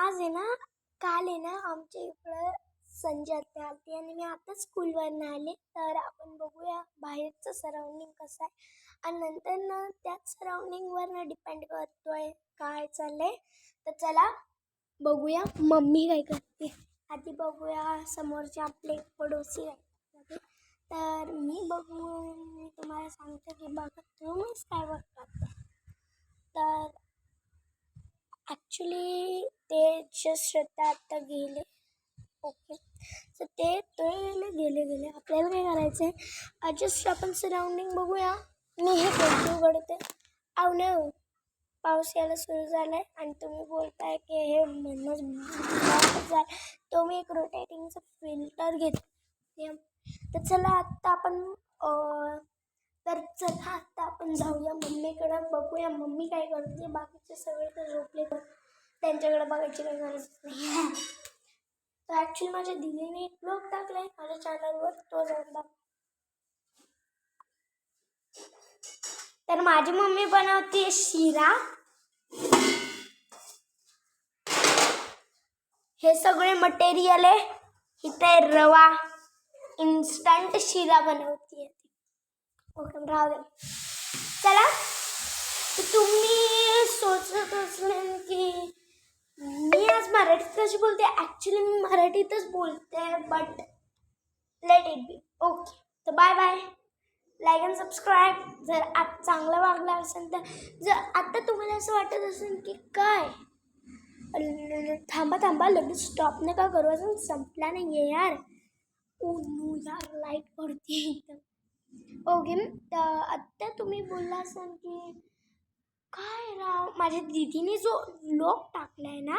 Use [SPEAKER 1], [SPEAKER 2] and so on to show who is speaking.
[SPEAKER 1] आज आहे ना, काल आहे ना आमच्या इकडं संजय आत्या आलती आणि मी आता स्कूलवरनं आले. तर आपण बघूया बाहेरचं सराउंडिंग कसं आहे आणि नंतर ना त्याच सराउंडिंगवरनं डिपेंड करतोय काय चाललंय. तर चला बघूया मम्मी काय करते. आधी बघूया समोरचे आपले पडोसी आहेत. तर मी तुम्हाला सांगते की बघा तुम्हीच काय बघतात. तर ॲक्च्युली ते जस्ट आत्ता गेले. ओके, तर ते गेले आपल्याला काय करायचं आहे. जस्ट आपण सराउंडिंग बघूया. मी हे पेंटिंग उघडते. आव नो, पाऊस यायला सुरू झाला आहे आणि तुम्ही बोलताय की हे म्हणूनच झालं. तो मी एक रोटेटिंगचं फिल्टर घेते. तर चला आत्ता आपण जाऊया मम्मीकडं. बघूया मम्मी काय करते. बाकीचे सगळे तर झोपले, तर त्यांच्याकडे बघायची काही गरज नाही. तर ॲक्च्युली माझ्या दीदीने एक ब्लॉग टाकला आहे माझ्या चॅनलवर, तो जाऊन बघ. तर माझी मम्मी बनवते शिरा. हे सगळे मटेरियल आहे. इथे रवा, इन्स्टंट शिरा बनवते. ओके, राहू दे. चला, तुम्ही सोचत असेल की मी आज मराठीत कशी बोलते. ॲक्च्युली मी मराठीतच बोलते, but let it be. Okay, तर bye bye. Like and subscribe जर आज चांगलं वागला असेल तर. जर आता तुम्हाला असं वाटत असेल की काय थांबा लगेच स्टॉप नका करू, अजून संपला नाही आहे यार. ओ नो यार, लाईट पडते एकदम. ओके, तर आत्ता तुम्ही बोलला असाल की काय राव, माझ्या दीदीने जो व्लॉग टाकला आहे ना